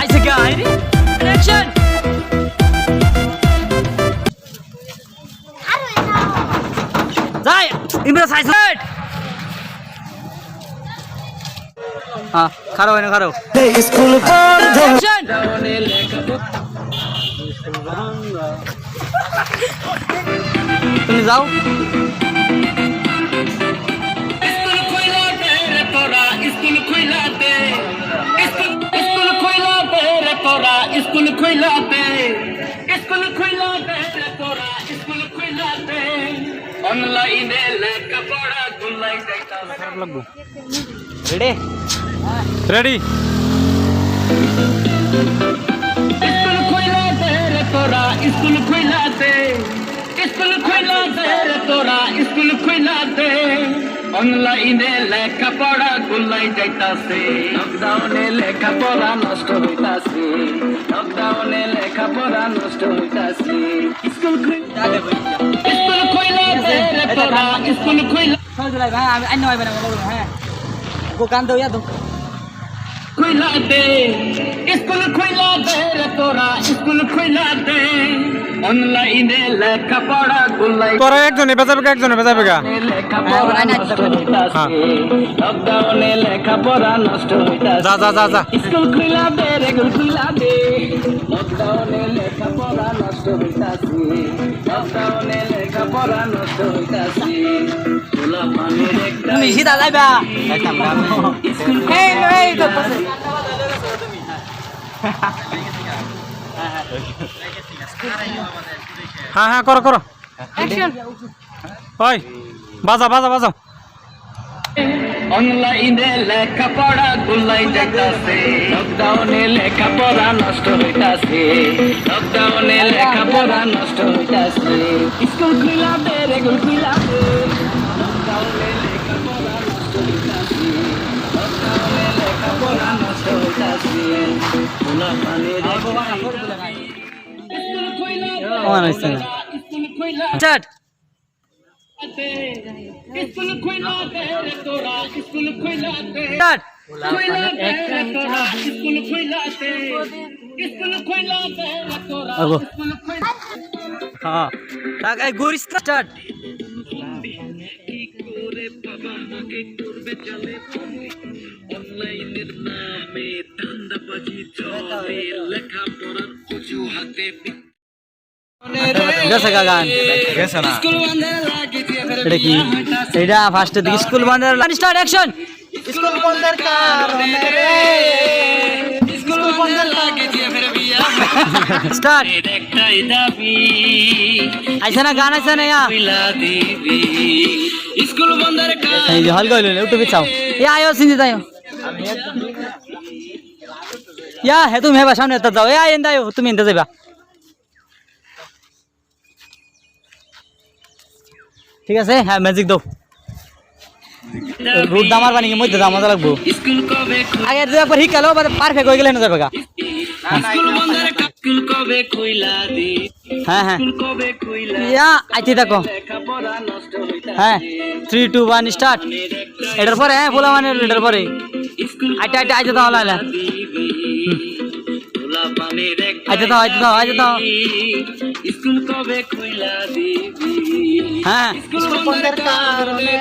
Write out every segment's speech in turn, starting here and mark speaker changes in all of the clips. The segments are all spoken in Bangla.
Speaker 1: আইছে গাই অ্যাকশন যাই ইমরান সাইজ হ্যাঁ খারো হয় না খারো স্কুল বন্ধ তুমি যাও
Speaker 2: स्कूल खुलाते तोरा स्कूल खुलाते तोरा स्कूल खुलाते ऑनलाइन लेखा पढ़ा गुलाई जाता
Speaker 1: खराब लगबो रेडी रेडी
Speaker 2: स्कूल खुलाते तोरा स्कूल खुलाते तोरा स्कूल खुलाते অনলাইনে লেখাপড়া গুলাই যাইতাছে লকডাউনে লেখাপড়া নষ্ট হইতাছে লকডাউনে লেখাপড়া নষ্ট হইতাছে স্কুল কইলা তোরা স্কুল কইলা
Speaker 1: চল ভাই আমি আইন নয় বানাবো হ্যাঁ দোকান দাও ইয়া দো
Speaker 2: কইলা দে স্কুল কইলা দে তোরা স্কুল কইলা দে অনলাইনে লেখাপড়া গুলাই
Speaker 3: তোরা একজনে বেজাবে একজনে বেজাবে
Speaker 2: লেখাপড়া নষ্ট হইতাছে লকডাউনে লেখাপড়া নষ্ট হইতাছে
Speaker 3: যা যা যা যা
Speaker 2: স্কুল খুলা দে রেগুল খুলা দে লকডাউনে লেখাপড়া নষ্ট হইতাছে লকডাউনে লেখাপড়া নষ্ট হইতাছে তোলা পানির একটা
Speaker 1: তুমি সিধা যাইবা
Speaker 2: স্কুল
Speaker 1: এই তো পাশে
Speaker 3: হ্যাঁ হ্যাঁ করো করো
Speaker 1: অ্যাকশন
Speaker 3: ওই বাজা বাজা বাজা
Speaker 2: অনলাইনে লেখাপড়া গুলাই যাইতাছে লকডাউনে লেখাপড়া নষ্ট হইতাছে লকডাউনে লেখাপড়া নষ্ট হইতাছে স্কুল খুলা দে রেগুল খুলা দে লকডাউনে লেখাপড়া নষ্ট হইতাছে লকডাউনে লেখাপড়া নষ্ট হইতাছে তোলা পানির স্কুল খুলা
Speaker 1: আমার হইছে না
Speaker 2: স্কুল খুলা
Speaker 1: স্টার্ট
Speaker 2: स्कूल खुलाते तोरा स्कूल खुलाते
Speaker 1: স্টার্ট
Speaker 2: तोरा स्कूल खुलाते तोरा
Speaker 1: आगो।
Speaker 2: स्कूल खुलाते
Speaker 1: হ্যাঁ তাক এই গুড় স্টার্ট
Speaker 2: কি করে বাবা মাকে করবে চলে অনলাইনের নামে ধান্দাবাজি চলে লেখাপড়ার অজুহাতে
Speaker 1: গেছে গান
Speaker 3: গেছে না
Speaker 2: স্কুল বন্ধ লাগে
Speaker 1: এটা কি এটা ফার্স্ট দিকে স্কুল বন্ধের স্টার্ট অ্যাকশন
Speaker 2: স্কুল বন্ধের কারণে স্কুল বন্ধ লাগে দিয়ে ফের বিয়া
Speaker 1: স্টার্ট
Speaker 2: এর একটাই দাবি
Speaker 1: আইছে না গান আইছে না ইয়া
Speaker 2: কইলা দিবি স্কুল বন্ধের
Speaker 1: এই যে হল গইল উঠে বিছাও ইয়া আয়ো সিনজি তাইও ইয়া হে তুমি হেবা সামনে তা যাও ইয়া এন্দায়ো তুমি এন্দা যাইবা ঠিক আছে হ্যাঁ ম্যাজিক দাও রুট দামার বানি কি মধ্যে দাম মজা লাগবো
Speaker 2: স্কুল কবে
Speaker 1: আগে দুই একবার হিকালো পারফেক্ট হয়ে গেলে না যাবে গা
Speaker 2: স্কুল বন্ধের স্কুল কবে কইলা দি
Speaker 1: হ্যাঁ হ্যাঁ
Speaker 2: স্কুল কবে কইলা
Speaker 1: ইয়া আইতে দেখো
Speaker 2: লেখাপড়া নষ্ট হইতাছে
Speaker 1: হ্যাঁ 3 2 1 স্টার্ট এটার পরে হ্যাঁ বলা মানে এটার পরে
Speaker 2: স্কুল
Speaker 1: আইতে আইতে আইতে দাও লাইলা
Speaker 2: দিবি তোলা পানির
Speaker 1: আইতে দাও আইতে দাও আইতে দাও
Speaker 2: স্কুল কবে কইলা দিবি
Speaker 1: হ্যাঁ
Speaker 2: স্কুল বন্ধের কারণে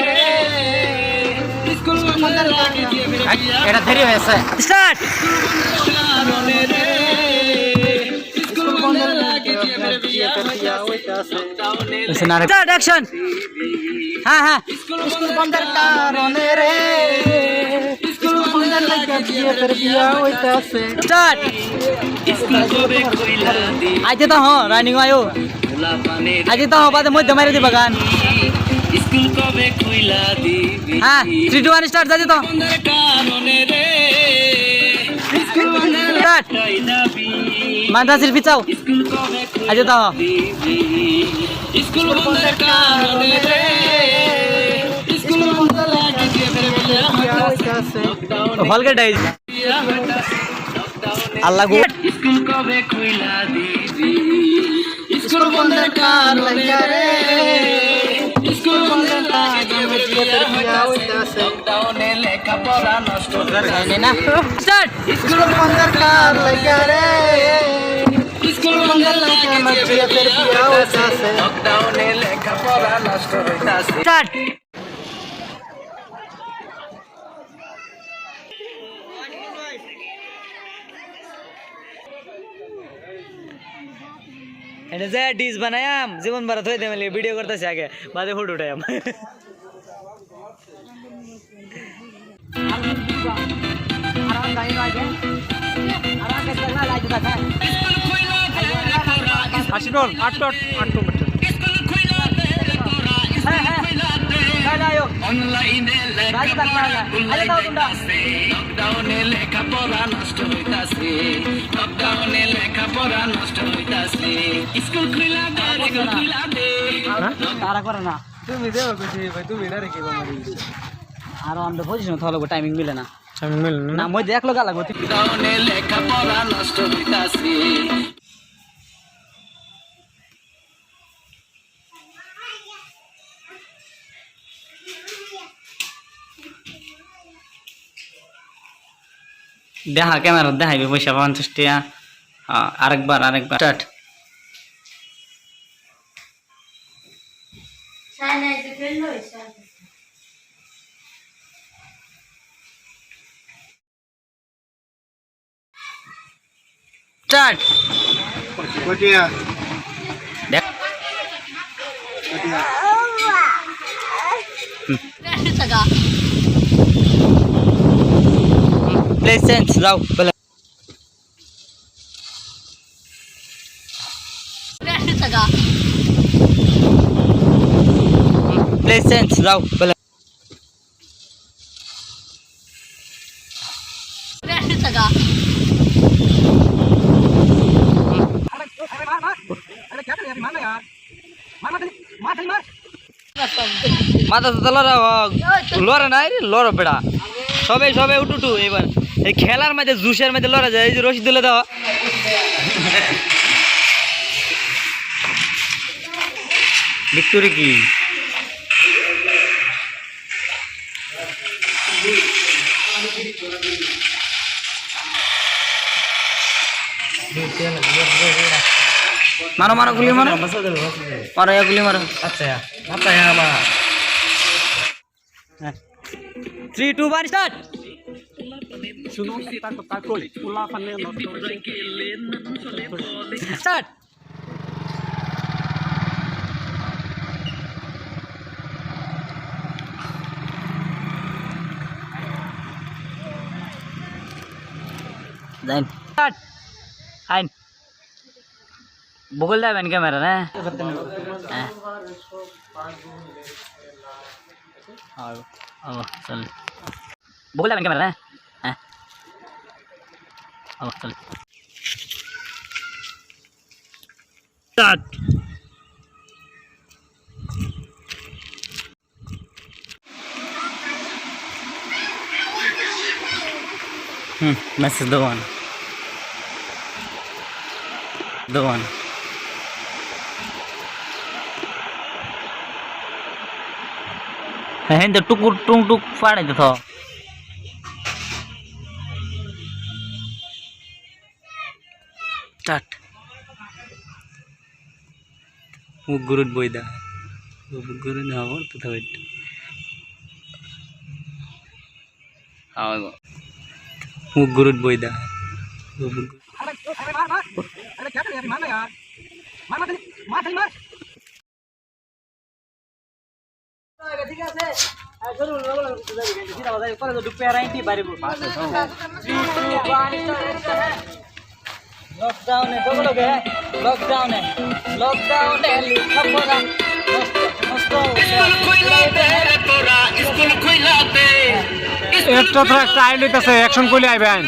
Speaker 2: স্কুল বন্ধের লাগে দিয়ে ফের বিয়া
Speaker 1: এটা দেরি হয়েছে স্টার্ট
Speaker 2: কারণে রে স্কুল বন্ধের লাগে দিয়ে ফের বিয়া হইতাছে লকডাউনে
Speaker 1: স্টার্ট অ্যাকশন হ্যাঁ হ্যাঁ
Speaker 2: স্কুল বন্ধের কারণে রে স্কুল বন্ধের লাগে দিয়ে ফের বিয়া হইতাছে
Speaker 1: স্টার্ট
Speaker 2: স্কুল কবে কইলা দি
Speaker 1: আইতে দাও হ্যাঁ রানিং আয়ো
Speaker 2: তোলা পানির
Speaker 1: আইতে দাও বাদে মধ্যে মাইরে দিবা গান
Speaker 2: স্কুল কবে কইলা দিবি
Speaker 1: হ্যাঁ 3 2 1 স্টার্ট যাইতে দাও
Speaker 2: বন্ধের কারণে রে স্কুল বন্ধের
Speaker 1: স্টার্ট
Speaker 2: একটাই দাবি
Speaker 1: মাদ্রাসির পিছাও
Speaker 2: স্কুল কবে
Speaker 1: আইতে দাও
Speaker 2: দিবি স্কুল বন্ধের কারণে রে স্কুল বন্ধ লাগে দিয়ে ফের বিয়া হইতাছে লকডাউনে
Speaker 1: হলকে ডাই
Speaker 2: বিয়া হইতাছে লকডাউনে
Speaker 1: আল্লাহ গো
Speaker 2: স্কুল কবে কইলা দিবি স্কুল বন্ধের কারণে রে স্কুল বন্ধের লাগে দিয়ে ফের বিয়া হইতাছে লকডাউনে লেখাপড়া নষ্ট হইতাছে
Speaker 1: না স্টার্ট
Speaker 2: স্কুল বন্ধের কার লাগা রে স্কুল বন্ধের লাগা আমার প্রিয়তের বিয়া হইতাছে লকডাউনে লেখাপড়া নষ্ট হইতাছে
Speaker 1: স্টার্ট এটা যে ডিশ বানায়াম জীবন ভারত হইতে মিলে ভিডিও করতেছে আগে বাদে ফটো উঠায়াম
Speaker 3: আশিডল আটটো আটটো
Speaker 2: অনলাইনে লেখাপড়া লকডাউনে লেখাপড়া নষ্ট হইতাছে লকডাউনে লেখাপড়া নষ্ট হইতাছে স্কুল খুইলা দে রেগুল খুইলা দে
Speaker 1: তারা করে না
Speaker 3: তুমি দেও কইছি ভাই তুমি না রে কি বামারি
Speaker 1: আর আমরা পজিশন থাকলে টাইমিং মিলে না
Speaker 3: আমি মিল
Speaker 1: না মই দেখলো গা লাগবো
Speaker 2: লকডাউনে লেখাপড়া নষ্ট হইতাছে
Speaker 1: দেখা ক্যামেরা দেখাইবে পয়সা 50 টাকা আরেকবার স্টার্ট স্টার্ট
Speaker 3: কটিয়া
Speaker 1: দেখ প্লে সেন্স যাও বলে প্লে সেন্স যাও বলে মাথা তো লড়া লড়ে নাই রে লড়ো বেড়া সবে সবে উঠু এবার এই খেলার মধ্যে জুসের মধ্যে লড়া যায় এই যে রশি দিলে দাও ভিক্টোরি কি মারো মারো গুলি মারো মারো গুলি মারো
Speaker 3: আচ্ছা আচ্ছা আমা
Speaker 1: 3 2 1 স্টার্ট
Speaker 3: শুনো তার তো কই পুলা পানে
Speaker 1: স্টার্ট স্টার্ট আইন বগল যাবেন ক্যামেরা না চল বগল যাবেন ক্যামেরা না চল স্টার্ট মেসেজ the one হ্যাঁ তো টুকুর টুং টুক ফাড়ে তো স্টার্ট মুগুরুত বইদা মুগুরুত হবো তো থাকবে মুগুরুত বইদা ঠিক আছে লকডাউনে লকডাউনে লকডাউনে লেখাপড়া
Speaker 3: একটা তো একটা আইন হইতাছে অ্যাকশন কইলে আইবেন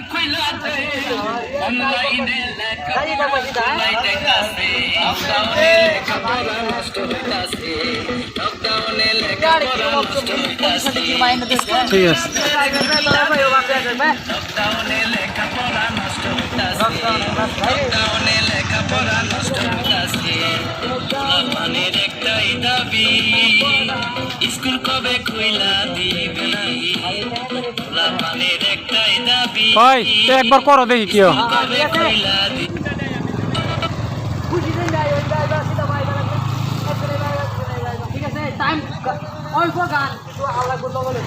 Speaker 3: ঠিক আছে
Speaker 2: স্কুল কবে খুইলা দিবি
Speaker 3: ওই একবার করো দেখি কি হয়।
Speaker 1: ঠিক আছে টাইম অল্প গান একটু আল্লাহ করলো বলে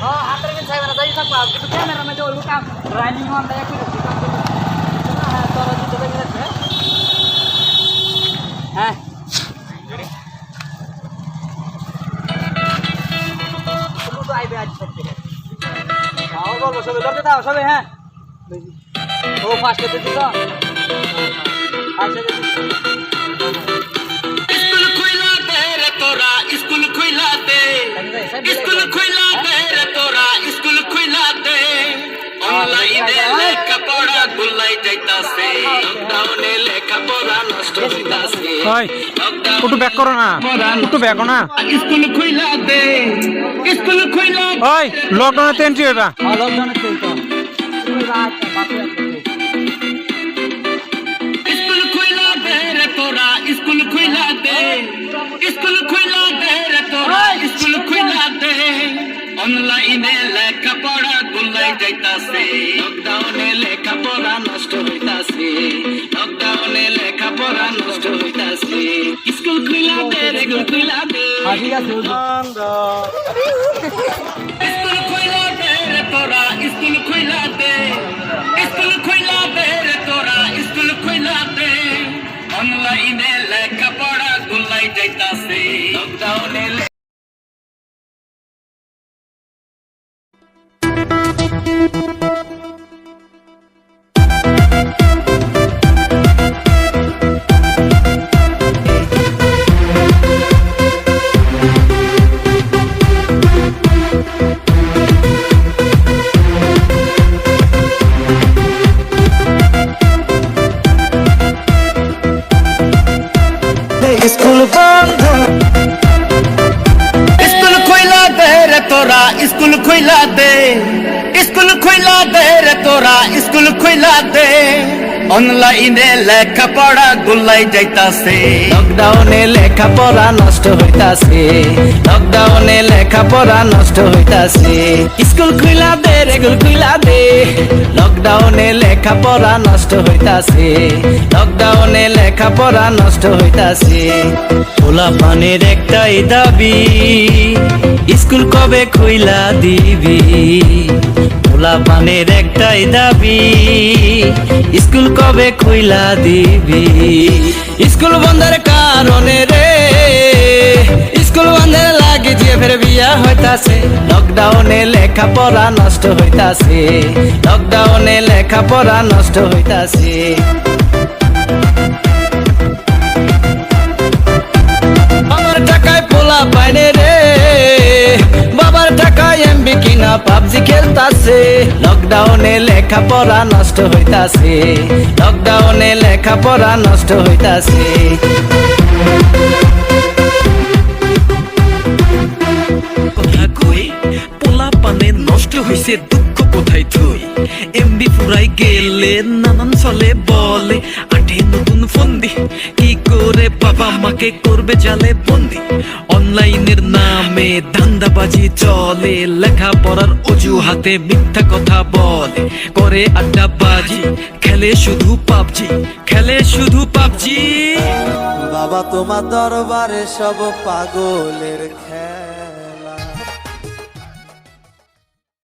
Speaker 1: হ্যাঁ হাতের গেছে এবার যাই থাকবা কিন্তু ক্যামেরা মধ্যে ওই কাম রাইডিং অন দেয় একটু হ্যাঁ তোরা দিতে বেরিয়ে যাচ্ছে হ্যাঁ তো আইবে আজ সব থেকে আও বলবো সবে ধরতে দাও সবে হ্যাঁ ও ফাস্টে দিতে দাও ফাস্টে দিতে
Speaker 2: স্কুল খুইলা দে রে তোরা স্কুল খুইলা দে স্কুল খুইলা দে রে তোরা স্কুল খুইলা দে অনলাইনে লেখাপড়া গুলাই যাইতাছে লকডাউনে লেখাপড়া নষ্ট হইতাছে
Speaker 3: ওই একটু ব্যাক করো না একটু ব্যাক করো না
Speaker 2: স্কুল খুইলা দে স্কুল খুইলা
Speaker 3: ওই লকডাউনে তো এন্ট্রি হইবা
Speaker 1: লকডাউনে তো তুমি রাত বাকি
Speaker 2: স্কুল খুইলা দে রে তোরা স্কুল খুইলা দে স্কুল খুইলা দে রে তোরা স্কুল খুইলা দে অনলাইনে লেখাপড়া গুলাই যাইতাছে লকডাউনে লেখাপড়া নষ্ট হইতাছে লকডাউনে লেখাপড়া নষ্ট হইতাছে স্কুল খুইলা দে রে স্কুল খুইলা দে
Speaker 1: ঠিক আছে
Speaker 2: স্কুল খুইলা দে রে তোরা স্কুল খুইলা দে স্কুল খুইলা দে রে তোরা স্কুল খুইলা দে অনলাইনে লেখাপড়া গুলাই যাইতাছে লকডাউনে
Speaker 4: স্কুল বন্ধ
Speaker 2: স্কুল খুইলা দে রে তোরা স্কুল খুইলা দে স্কুল খুইলা দে রে তোরা স্কুল খুইলা দে অনলাইনে লেখাপড়া গুলাই যাইতাছে লকডাউনে লেখাপড়া নষ্ট হইতাছে লকডাউনে লেখাপড়া নষ্ট হইতাছে স্কুল খুইলা দে রে স্কুল খুইলা দে লকডাউনে লেখাপড়া নষ্ট হইতাছে লকডাউনে লেখাপড়া নষ্ট হইতাছে খোলা পানির একটাই দাবি স্কুল কবে খুইলা দিবি খোলা পানির একটাই দাবি স্কুল কবে খুইলা দিবি স্কুল বন্ধের কারণে রে স্কুল বন্ধের লাগে যে ফের বিয়া হইতাছে লকডাউনে লেখাপড়া নষ্ট হইতাছে লকডাউনে লেখাপড়া নষ্ট হইতাছে আমার টাকায় পোলা পাইনে রে বাবার টাকায় এমবি কিনা পাবজি খেলতাছে লকডাউনে লেখাপড়া নষ্ট হইতাছে লকডাউনে লেখাপড়া নষ্ট হইতাছে
Speaker 5: কথা কই পোলা পানে নষ্ট হইছে দুঃখ কোথায় থই এমবি ফুরাই গেলে নানান চলে বলে আটে নতুন ফন্দি কি করে বাবা মাকে করবে জালে বন্দি অনলাইনের নামে ধান্দাবাজি চলে লেখাপড়ার অজুহাতে মিথ্যা কথা বলে করে আড্ডাবাজি খেলে শুধু পাবজি খেলে শুধু পাবজি
Speaker 4: বাবা তোমার দরবারে সব পাগলের খেলা